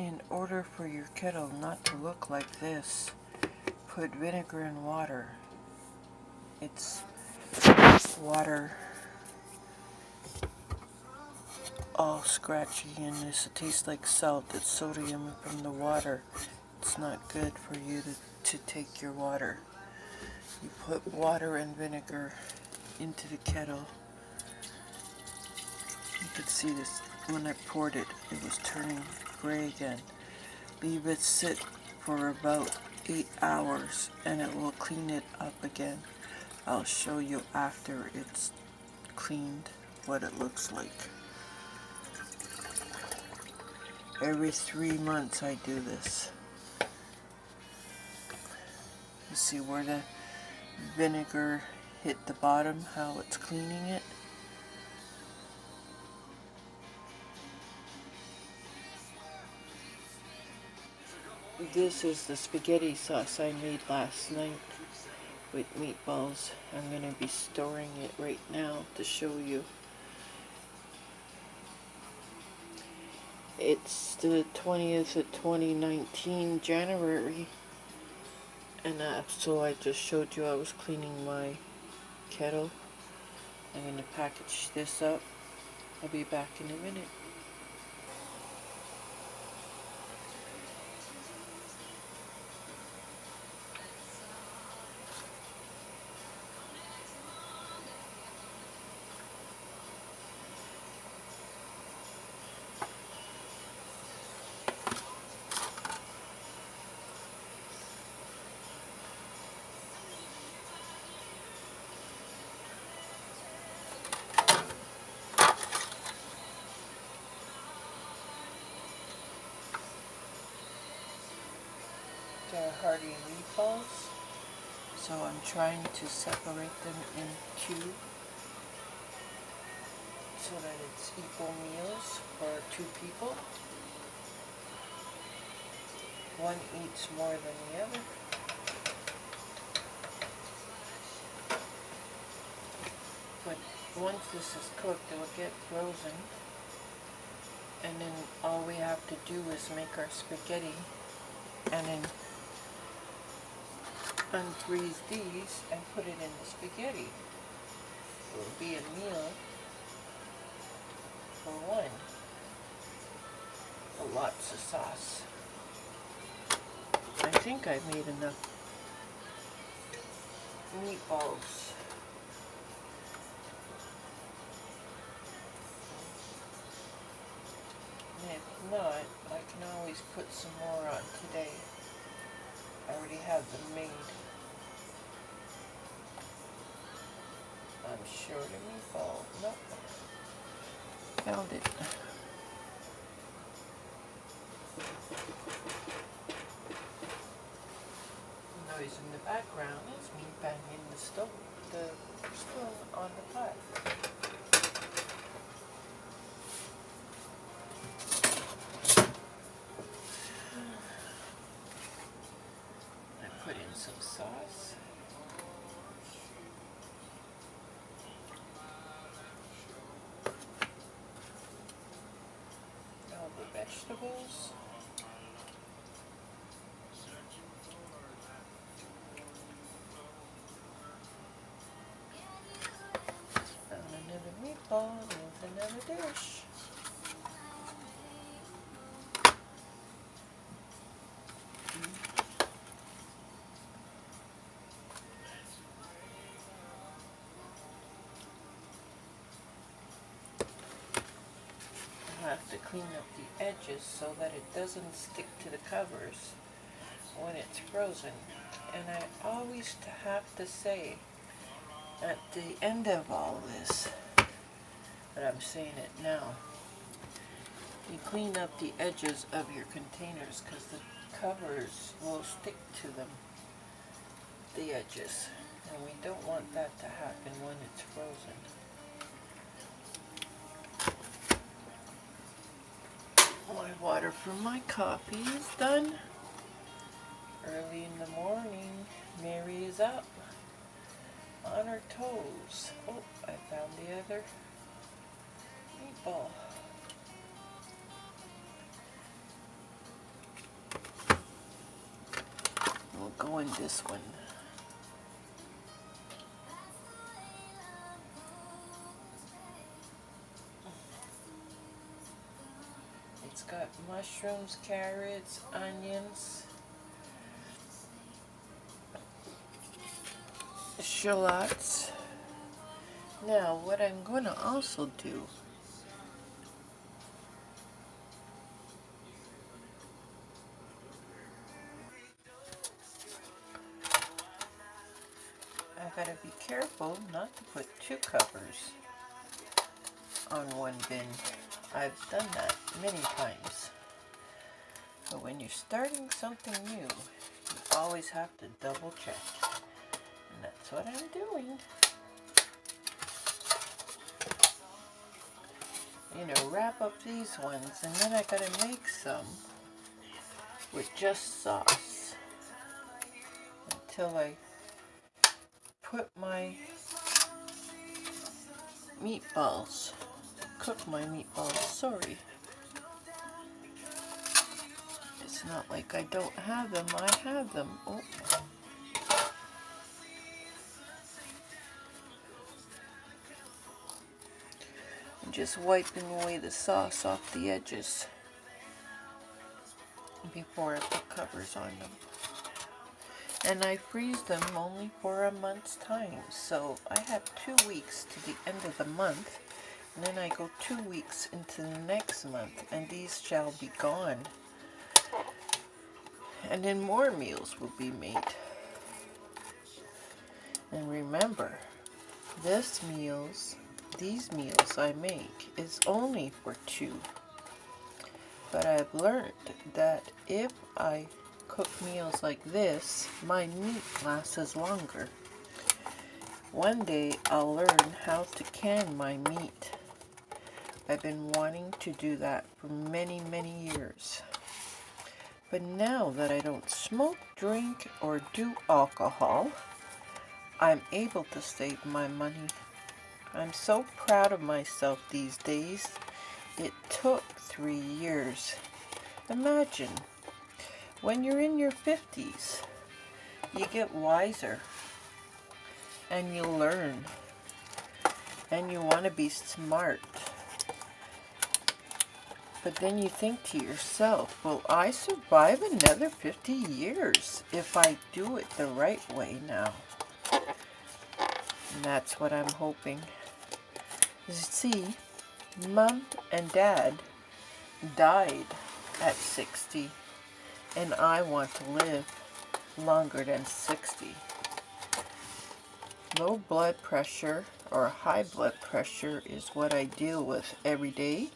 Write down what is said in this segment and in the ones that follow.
In order for your kettle not to look like this, put vinegar and water. It's water all scratchy and this tastes like salt. It's sodium from the water. It's not good for you to take your water. You put water and vinegar into the kettle. You could see this when I poured it, it was turning gray again. Leave it sit for about 8 hours and it will clean it up again. I'll show you after it's cleaned what it looks like. Every 3 months I do this. You see where the vinegar hit the bottom, how it's cleaning it? This is the spaghetti sauce I made last night with meatballs. I'm going to be storing it right now to show you. It's the 20th of 2019, January. And so I just showed you I was cleaning my kettle. I'm going to package this up. I'll be back in a minute. They're hearty meatballs, so I'm trying to separate them in two so that it's equal meals for 2 people. One eats more than the other. But once this is cooked, it will get frozen, and then all we have to do is make our spaghetti and then unfreeze these and put it in the spaghetti. It will be a meal for one. Lots of sauce. I think I made enough meatballs. And if not, I can always put some more on today. I already have them made. I'm sure the meatball. Nope. Found it. Noise in the background is me banging the spoon on the pot. I put in some sauce. All the vegetables. Meatball with another dish. I have to clean up the edges so that it doesn't stick to the covers when it's frozen. And I always have to say at the end of all this, but I'm saying it now, you clean up the edges of your containers because the covers will stick to them, the edges, and we don't want that to happen when it's frozen. My water for my coffee is done. Early in the morning, Mary is up on her toes. Oh, I found the other meatball. doing this one. It's got mushrooms, carrots, onions, shallots. Now what I'm going to also do, I gotta be careful not to put two covers on one bin. I've done that many times. But when you're starting something new, you always have to double check. And that's what I'm doing. You know, wrap up these ones, and then I gotta make some with just sauce until I put my meatballs, cook my meatballs, sorry. It's not like I don't have them, I have them. Oh. I'm just wiping away the sauce off the edges before I put covers on them. And I freeze them only for a month's time. So I have 2 weeks to the end of the month, and then I go 2 weeks into the next month, and these shall be gone. And then more meals will be made. And remember, these meals I make is only for 2. But I've learned that if I cook meals like this, my meat lasts longer. One day I'll learn how to can my meat. I've been wanting to do that for many, many years. But now that I don't smoke, drink, or do alcohol, I'm able to save my money. I'm so proud of myself these days. It took 3 years. Imagine, when you're in your 50s, you get wiser, and you learn, and you want to be smart. But then you think to yourself, will I survive another 50 years if I do it the right way now? And that's what I'm hoping. You see, Mom and Dad died at 60, and I want to live longer than 60. Low blood pressure or high blood pressure is what I deal with every day,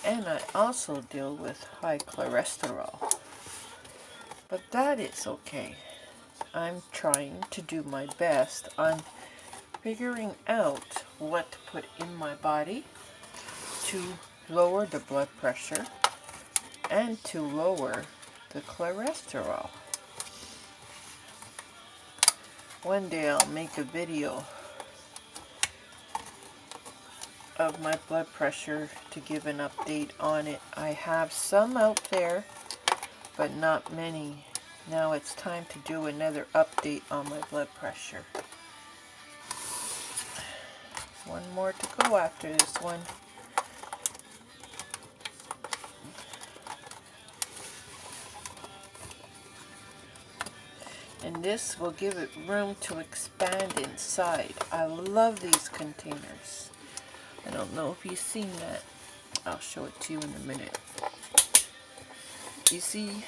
and I also deal with high cholesterol. But that is okay. I'm trying to do my best on figuring out what to put in my body to lower the blood pressure and to lower the cholesterol. One day I'll make a video of my blood pressure to give an update on it. I have some out there, but not many. Now it's time to do another update on my blood pressure. One more to go after this one. And this will give it room to expand inside. I love these containers. I don't know if you've seen that. I'll show it to you in a minute. You see,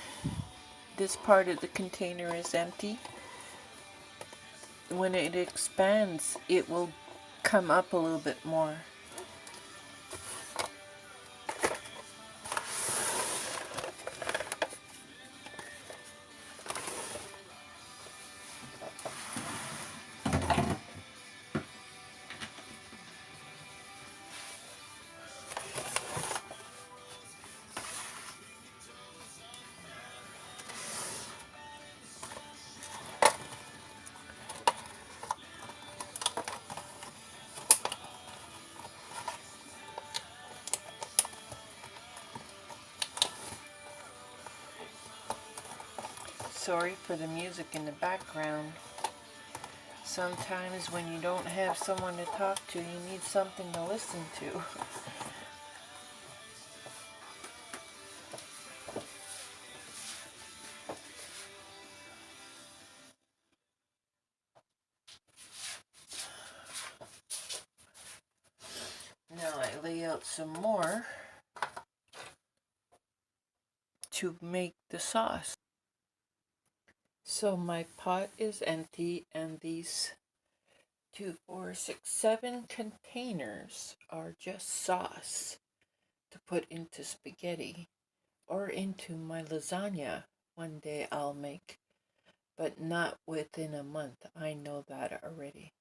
this part of the container is empty. When it expands, it will come up a little bit more. Sorry for the music in the background. Sometimes when you don't have someone to talk to, you need something to listen to. Now I lay out some more to make the sauce. So my pot is empty, and these 2, 4, 6, 7 containers are just sauce to put into spaghetti or into my lasagna. One day I'll make, but not within a month. I know that already.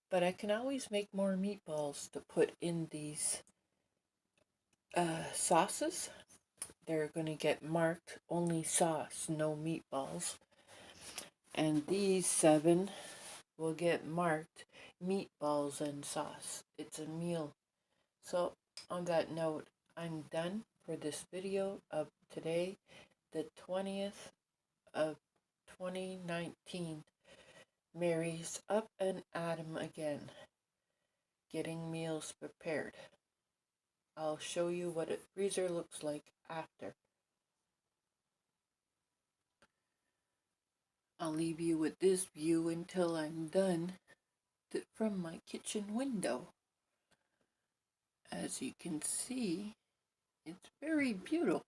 But I can always make more meatballs to put in these sauces. They're going to get marked only sauce, no meatballs. And these 7 will get marked meatballs and sauce. It's a meal. So on that note, I'm done for this video of today, the 20th of 2019. Mary's up and at 'em again, getting meals prepared. I'll show you what a freezer looks like after. I'll leave you with this view until I'm done from my kitchen window. As you can see, it's very beautiful.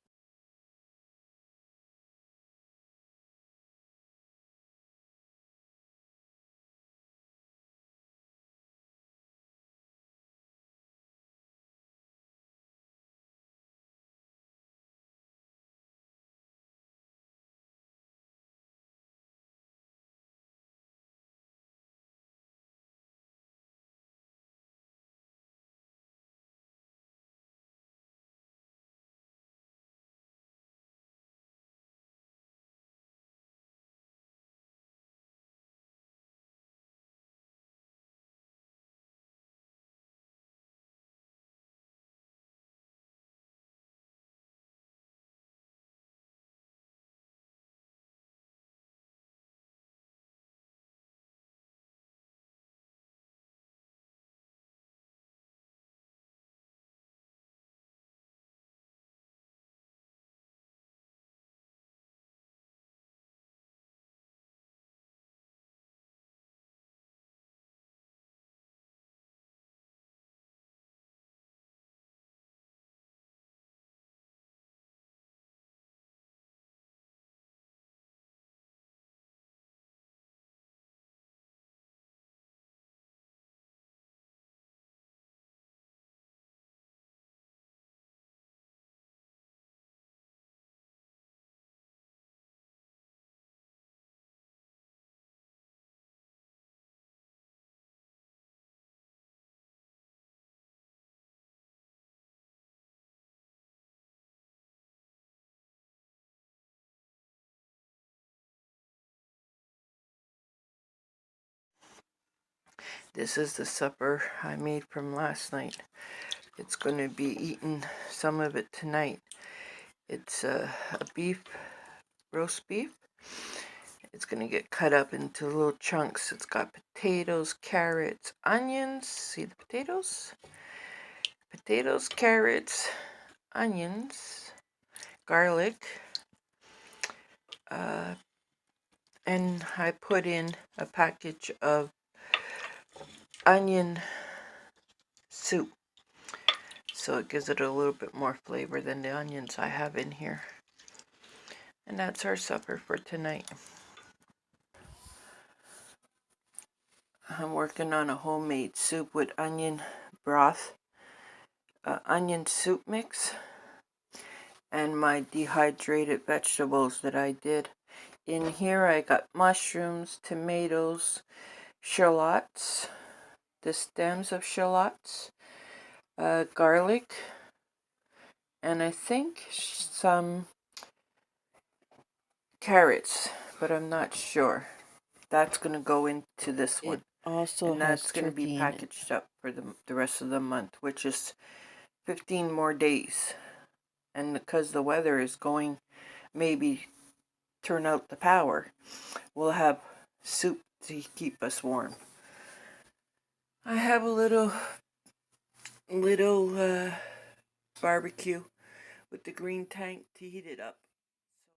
This is the supper I made from last night. It's going to be eaten, some of it tonight. It's a roast beef. It's going to get cut up into little chunks. It's got potatoes, carrots, onions. See the potatoes? Potatoes, carrots, onions, garlic, and I put in a package of onion soup, so it gives it a little bit more flavor than the onions I have in here. And that's our supper for tonight. I'm working on a homemade soup with onion broth, onion soup mix, and my dehydrated vegetables that I did. In here I got mushrooms, tomatoes, shallots, the stems of shallots, garlic, and I think some carrots, but I'm not sure. That's going to go into this one. Also, and that's going to be packaged up for the rest of the month, which is 15 more days. And because the weather is going maybe turn out the power, we'll have soup to keep us warm. I have a little barbecue with the green tank to heat it up.